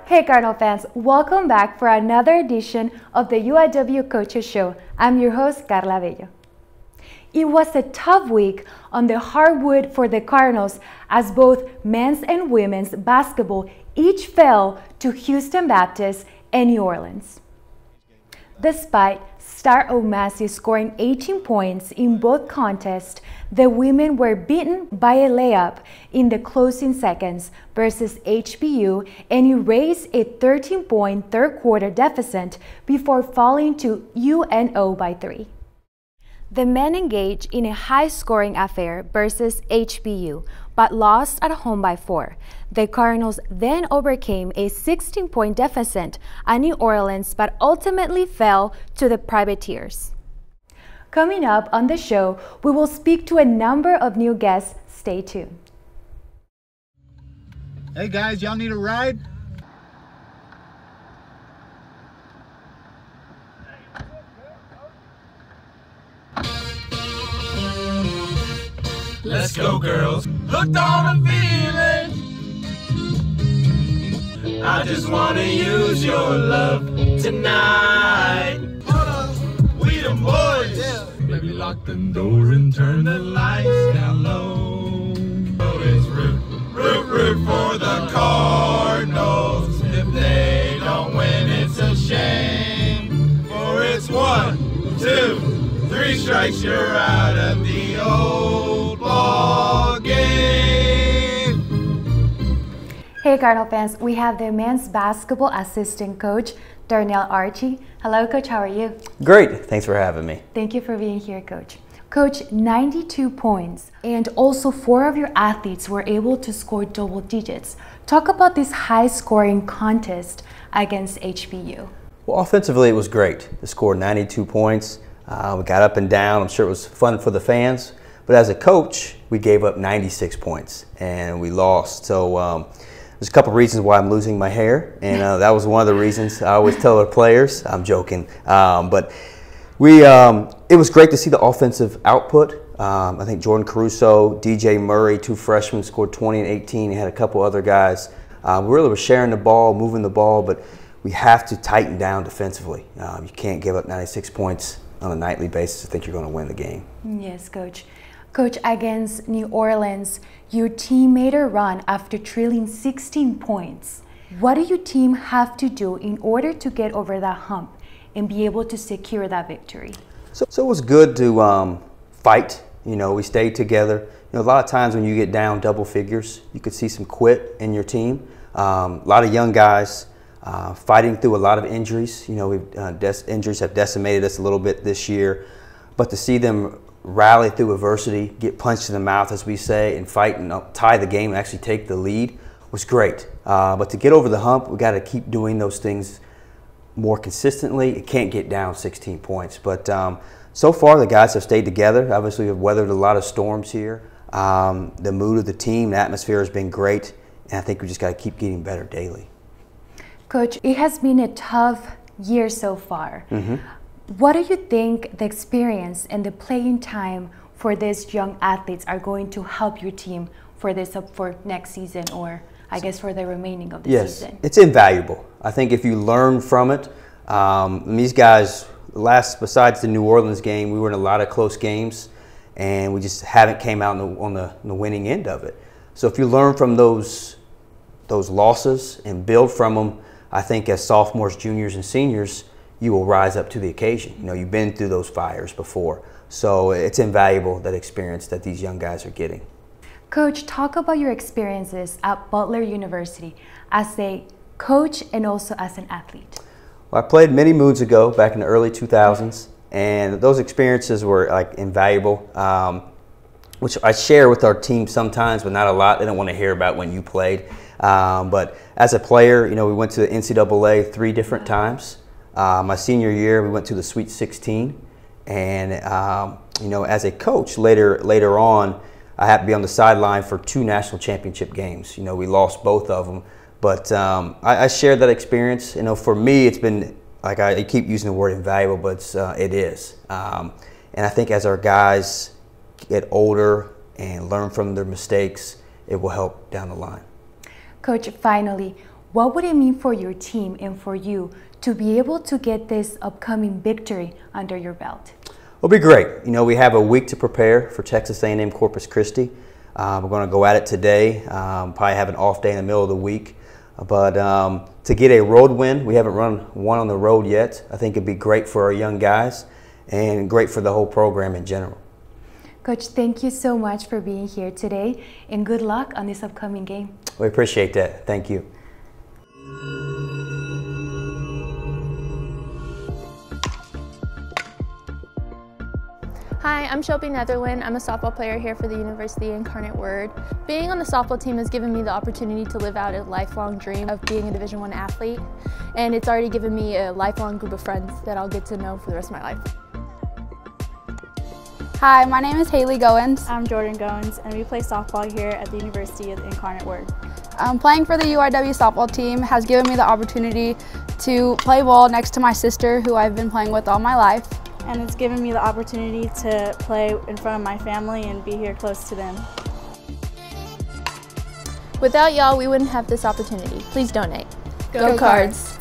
Hey Cardinal fans, welcome back for another edition of the Uiw Coaches Show. I'm your host, Karla Bello. It was a tough week on the hardwood for the Cardinals as both men's and women's basketball each fell to Houston Baptist and New Orleans. Despite Star O'Massey scoring 18 points in both contests, the women were beaten by a layup in the closing seconds versus HBU and erased a 13-point third-quarter deficit before falling to UNO by 3. The men engaged in a high-scoring affair versus HBU, but lost at home by 4. The Cardinals then overcame a 16-point deficit at New Orleans, but ultimately fell to the Privateers. Coming up on the show, we will speak to a number of new guests. Stay tuned. Hey guys, y'all need a ride? Let's go, girls. Hooked on a feeling. I just wanna use your love tonight. We the boys. Baby, lock the door and turn the lights down low. Oh, it's root for the Cardinals. If they don't win, it's a shame. For it's 1, 2, 3 strikes, you're out of the old ball game. Hey Cardinal fans, we have the men's basketball assistant coach, Darnell Archey. Hello Coach, how are you? Great, thanks for having me. Thank you for being here, Coach. Coach, 92 points, and also 4 of your athletes were able to score double digits. Talk about this high-scoring contest against HBU. Well, offensively, it was great. They scored 92 points. We got up and down. I'm sure it was fun for the fans. But as a coach, we gave up 96 points, and we lost. So there's a couple reasons why I'm losing my hair, and that was one of the reasons. I always tell our players, I'm joking, but it was great to see the offensive output. I think Jordan Caruso, DJ Murray, 2 freshmen, scored 20 and 18. He had a couple other guys. We really were sharing the ball, moving the ball, but we have to tighten down defensively. You can't give up 96 points on a nightly basis to think you're going to win the game. Yes, Coach. Coach, against New Orleans, your team made a run after trailing 16 points. What do your team have to do in order to get over that hump and be able to secure that victory? So it was good to fight. You know, we stayed together. You know, a lot of times when you get down double figures, you could see some quit in your team. A lot of young guys fighting through a lot of injuries. You know, injuries have decimated us a little bit this year, but to see them rally through adversity, get punched in the mouth, as we say, and fight and tie the game and actually take the lead was great. But to get over the hump, we got to keep doing those things more consistently. It can't get down 16 points. But so far, the guys have stayed together. Obviously, we've weathered a lot of storms here. The mood of the team, the atmosphere has been great, and I think we just got to keep getting better daily. Coach, it has been a tough year so far. What do you think the experience and the playing time for these young athletes are going to help your team for next season, or I guess for the remaining of the season? Yes, it's invaluable. I think if you learn from it, these guys, besides the New Orleans game, we were in a lot of close games, and we just haven't came out on the winning end of it. So if you learn from those losses and build from them, I think as sophomores, juniors, and seniors, you will rise up to the occasion. You know, you've been through those fires before. So it's invaluable, that experience that these young guys are getting. Coach, talk about your experiences at Butler University as a coach and also as an athlete. Well, I played many moons ago, back in the early 2000s, and those experiences were like invaluable, which I share with our team sometimes, but not a lot. They don't want to hear about when you played. But as a player, you know, we went to the NCAA 3 different times. My senior year, we went to the Sweet 16, and you know, as a coach, later on, I had to be on the sideline for 2 national championship games. You know, we lost both of them, but I shared that experience. You know, for me, it's been like I keep using the word invaluable, but it is. And I think as our guys get older and learn from their mistakes, it will help down the line. Coach, finally, What would it mean for your team and for you to be able to get this upcoming victory under your belt? It'll be great. You know, we have a week to prepare for Texas A&M Corpus Christi. We're going to go at it today. Probably have an off day in the middle of the week. But to get a road win, we haven't run one on the road yet. I think it'd be great for our young guys and great for the whole program in general. Coach, thank you so much for being here today, and good luck on this upcoming game. We appreciate that. Thank you. Hi, I'm Shelby Netherland. I'm a softball player here for the University Incarnate Word. Being on the softball team has given me the opportunity to live out a lifelong dream of being a Division I athlete, and it's already given me a lifelong group of friends that I'll get to know for the rest of my life. Hi, my name is Haley Goins. I'm Jordan Goins, and we play softball here at the University of the Incarnate Word. Playing for the UIW softball team has given me the opportunity to play ball next to my sister, who I've been playing with all my life. And it's given me the opportunity to play in front of my family and be here close to them. Without y'all, we wouldn't have this opportunity. Please donate. Go Cards!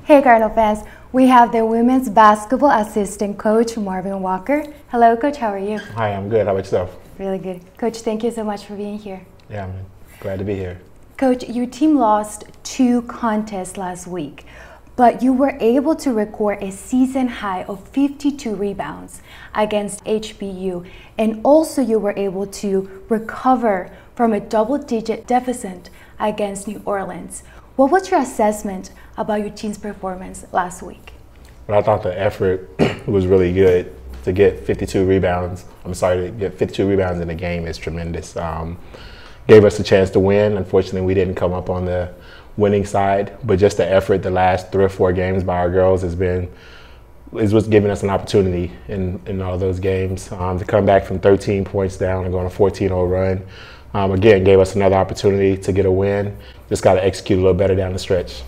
Hey Cardinal fans, we have the women's basketball assistant coach, Marvin Walker. Hello Coach, how are you? Hi, I'm good. How about yourself? Really good. Coach, thank you so much for being here. Yeah, I'm glad to be here. Coach, your team lost 2 contests last week, but you were able to record a season high of 52 rebounds against HBU, and also you were able to recover from a double-digit deficit against New Orleans. What was your assessment about your team's performance last week? Well, I thought the effort was really good. To get 52 rebounds, to get 52 rebounds in a game is tremendous. Gave us a chance to win. Unfortunately, we didn't come up on the winning side, but just the effort the last 3 or 4 games by our girls is what's giving us an opportunity in all those games. To come back from 13 points down and go on a 14-0 run, again, gave us another opportunity to get a win. Just got to execute a little better down the stretch.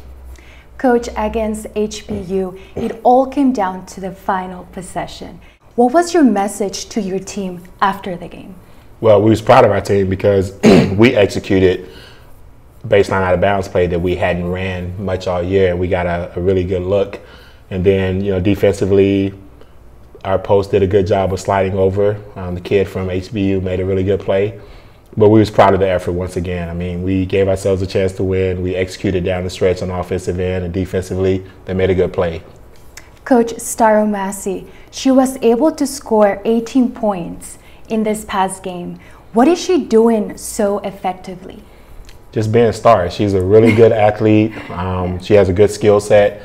Coach, against HBU, it all came down to the final possession. What was your message to your team after the game? Well, we was proud of our team because we executed based on out of bounds play that we hadn't ran much all year, and we got a really good look. And then, you know, defensively, our post did a good job of sliding over. The kid from HBU made a really good play. But we was proud of the effort once again. I mean, we gave ourselves a chance to win. We executed down the stretch on offensive end, and defensively, they made a good play. Coach Staro Massey, she was able to score 18 points in this past game. What is she doing so effectively? Just being a star. She's a really good athlete. She has a good skill set.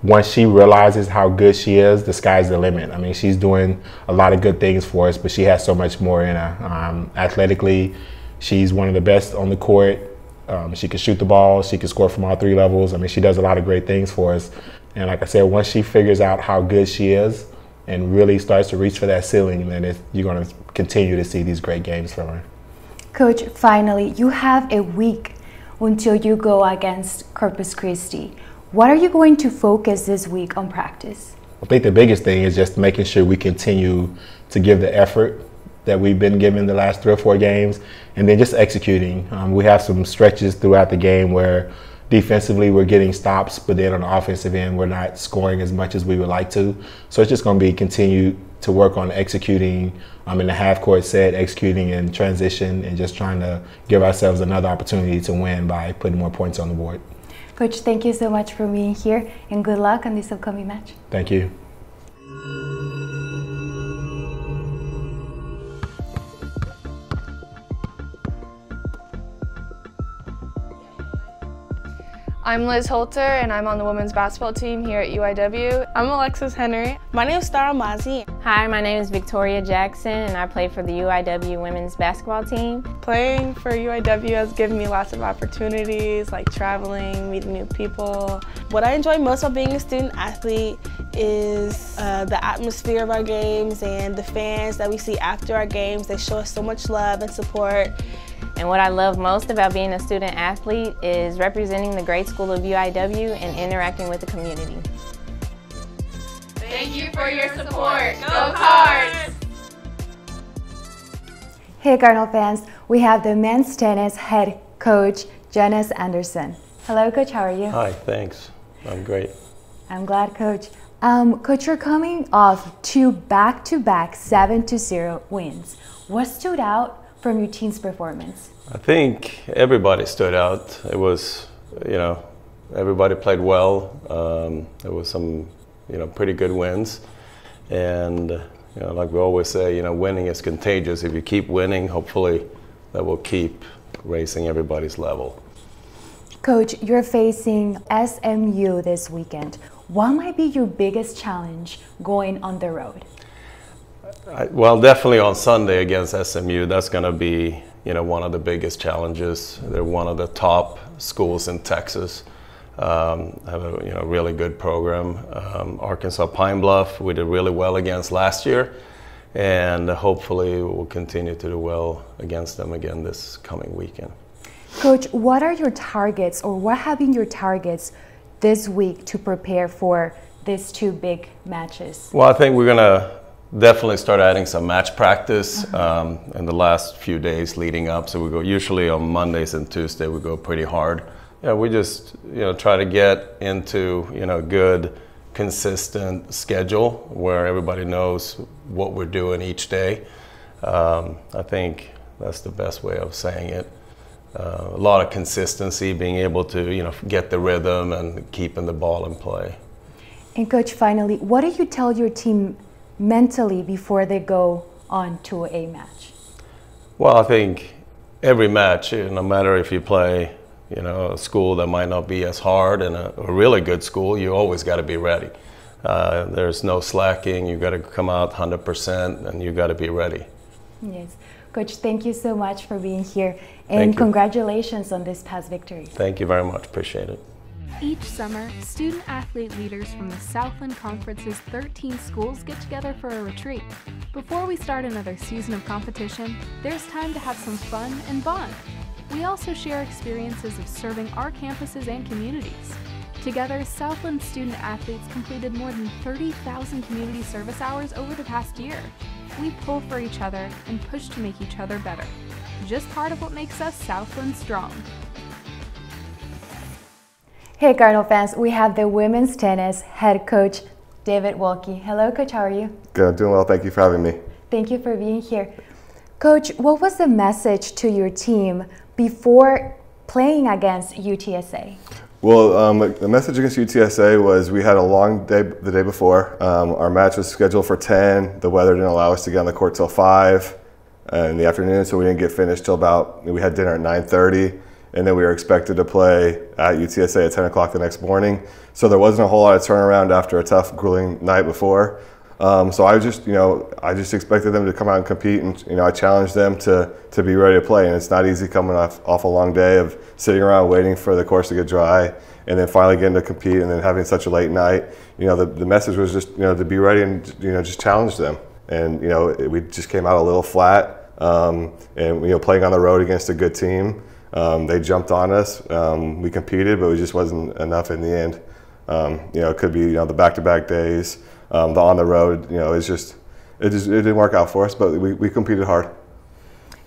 Once she realizes how good she is, the sky's the limit. I mean, she's doing a lot of good things for us, but she has so much more in her. Athletically, she's one of the best on the court. She can shoot the ball. She can score from all 3 levels. I mean, she does a lot of great things for us. And like I said, once she figures out how good she is and really starts to reach for that ceiling, then you're going to continue to see these great games from her. Coach, finally, you have a week until you go against Corpus Christi. What are you going to focus this week on practice? I think the biggest thing is just making sure we continue to give the effort that we've been given the last 3 or 4 games, and then just executing. We have some stretches throughout the game where defensively we're getting stops, but then on the offensive end we're not scoring as much as we would like to. So it's just going to be continue to work on executing in the half-court set, executing in transition, and just trying to give ourselves another opportunity to win by putting more points on the board. Coach, thank you so much for being here, and good luck on this upcoming match. Thank you. I'm Liz Holter, and I'm on the women's basketball team here at UIW. I'm Alexis Henry. My name is Stara Mazi. Hi, my name is Victoria Jackson, and I play for the UIW women's basketball team. Playing for UIW has given me lots of opportunities, like traveling, meeting new people. What I enjoy most about being a student athlete is the atmosphere of our games and the fans that we see after our games. They show us so much love and support. And what I love most about being a student athlete is representing the great school of UIW and interacting with the community. Thank you for your support. Go Cards! Hey Cardinal fans, we have the men's tennis head coach, Jonas Andersson. Hello coach, how are you? Hi, thanks. I'm great. I'm glad coach. Coach, you're coming off 2 back-to-back 7-0 wins. What stood out from your team's performance? I think everybody stood out. It was, everybody played well. There was some, pretty good wins. And, like we always say, winning is contagious. If you keep winning, hopefully that will keep raising everybody's level. Coach, you're facing SMU this weekend. What might be your biggest challenge going on the road? Well, definitely on Sunday against SMU. That's going to be, one of the biggest challenges. They're one of the top schools in Texas. Have a really good program. Arkansas Pine Bluff, we did really well against last year, and hopefully we'll continue to do well against them again this coming weekend. Coach, what are your targets, or what have been your targets this week to prepare for these 2 big matches? Well, I think we're going to definitely start adding some match practice in the last few days leading up. So we go usually on Mondays and Tuesday, we go pretty hard. We just try to get into good, consistent schedule where everybody knows what we're doing each day. I think that's the best way of saying it. A lot of consistency, being able to get the rhythm and keeping the ball in play. And coach, finally, what do you tell your team mentally before they go on to a match? Well, I think every match, no matter if you play a school that might not be as hard and a really good school, you always got to be ready. There's no slacking. You got to come out 100% and you got to be ready. Yes. Coach, thank you so much for being here, and congratulations on this past victory. Thank you very much. Appreciate it. Each summer, student-athlete leaders from the Southland Conference's 13 schools get together for a retreat. Before we start another season of competition, there's time to have some fun and bond. We also share experiences of serving our campuses and communities. Together, Southland student-athletes completed more than 30,000 community service hours over the past year. We pull for each other and push to make each other better. Just part of what makes us Southland strong. Hey Cardinal fans, we have the women's tennis head coach, David Welke. Hello coach, how are you? Good, doing well. Thank you for having me. Thank you for being here. Coach, what was the message to your team before playing against UTSA? Well, the message against UTSA was we had a long day the day before. Our match was scheduled for 10. The weather didn't allow us to get on the court till 5 in the afternoon, so we didn't get finished till we had dinner at 9:30, and then we were expected to play at UTSA at 10 o'clock the next morning. So there wasn't a whole lot of turnaround after a tough, grueling night before. So I just expected them to come out and compete, and I challenged them to be ready to play. And it's not easy coming off a long day of sitting around waiting for the course to get dry, and then finally getting to compete, and then having such a late night. The message was just to be ready and just challenge them. And we just came out a little flat, and playing on the road against a good team, they jumped on us. We competed, but it just wasn't enough in the end. It could be the back-to-back days. The on the road, it didn't work out for us, but we competed hard.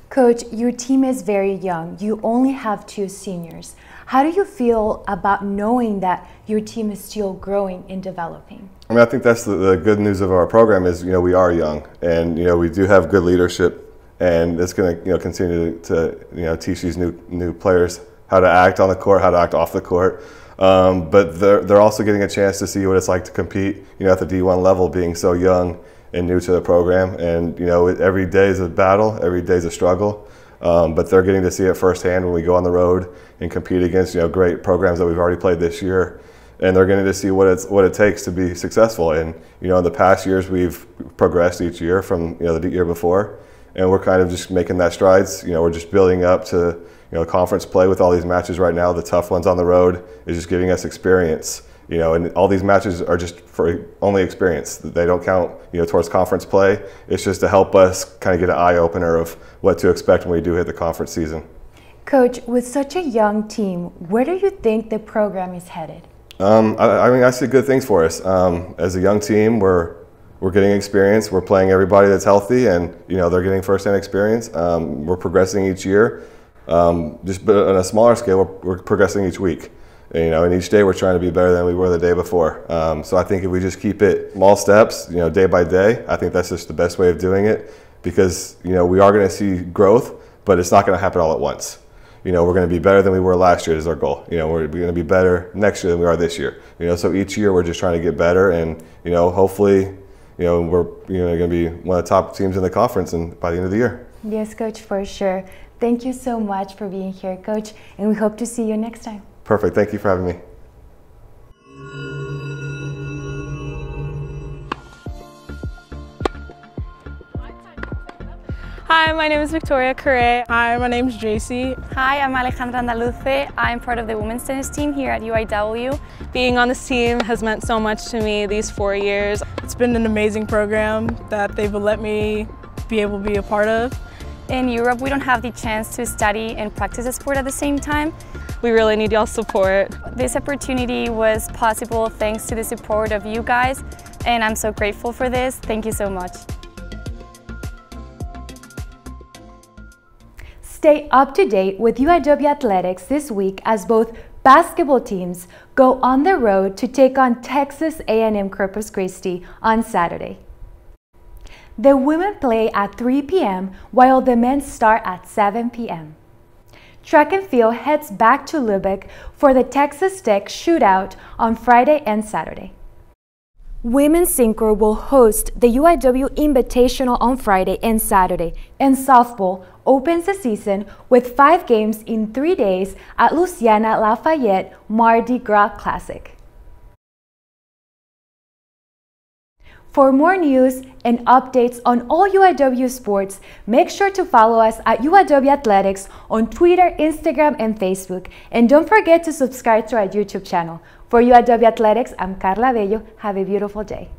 Coach, your team is very young. You only have 2 seniors. How do you feel about knowing that your team is still growing and developing? I mean, I think that's the good news of our program is, we are young, and we do have good leadership, and it's going to continue to teach these new players how to act on the court, how to act off the court. But they're also getting a chance to see what it's like to compete, at the D1 level, being so young and new to the program. And every day is a battle, every day is a struggle. But they're getting to see it firsthand when we go on the road and compete against great programs that we've already played this year. And they're getting to see what it takes to be successful. And in the past years we've progressed each year from the year before, and we're kind of just making that strides. We're just building up to conference play with all these matches right now. The tough ones on the road is just giving us experience. And all these matches are just for only experience. They don't count, towards conference play. It's just to help us kind of get an eye opener of what to expect when we do hit the conference season. Coach, with such a young team, where do you think the program is headed? I mean, I see good things for us. As a young team, we're we're getting experience. We're playing everybody that's healthy, and they're getting first-hand experience. We're progressing each year. Just on a smaller scale, we're progressing each week. And each day we're trying to be better than we were the day before. So I think if we just keep it small steps, day by day, I think that's just the best way of doing it, because we are going to see growth, but it's not going to happen all at once. We're going to be better than we were last year is our goal. We're going to be better next year than we are this year. So each year we're just trying to get better, and hopefully, we're going to be one of the top teams in the conference and by the end of the year. Yes, Coach, for sure. Thank you so much for being here, Coach, and we hope to see you next time. Perfect. Thank you for having me. Hi, my name is Victoria Correa. Hi, my name is JC. Hi, I'm Alejandra Andaluce. I'm part of the women's tennis team here at UIW. Being on this team has meant so much to me these 4 years. It's been an amazing program that they've let me be able to be a part of. In Europe, we don't have the chance to study and practice a sport at the same time. We really need y'all's support. This opportunity was possible thanks to the support of you guys, and I'm so grateful for this. Thank you so much. Stay up to date with UIW athletics this week as both basketball teams go on the road to take on Texas A&M Corpus Christi on Saturday. The women play at 3 p.m. while the men start at 7 p.m. Track and field heads back to Lubbock for the Texas Tech shootout on Friday and Saturday. Women's Synchro will host the UIW Invitational on Friday and Saturday, and softball opens the season with 5 games in 3 days at Louisiana Lafayette Mardi Gras Classic. For more news and updates on all UIW sports, make sure to follow us at UIW Athletics on Twitter, Instagram, and Facebook. And don't forget to subscribe to our YouTube channel. For UIW Athletics, I'm Karla Bello. Have a beautiful day.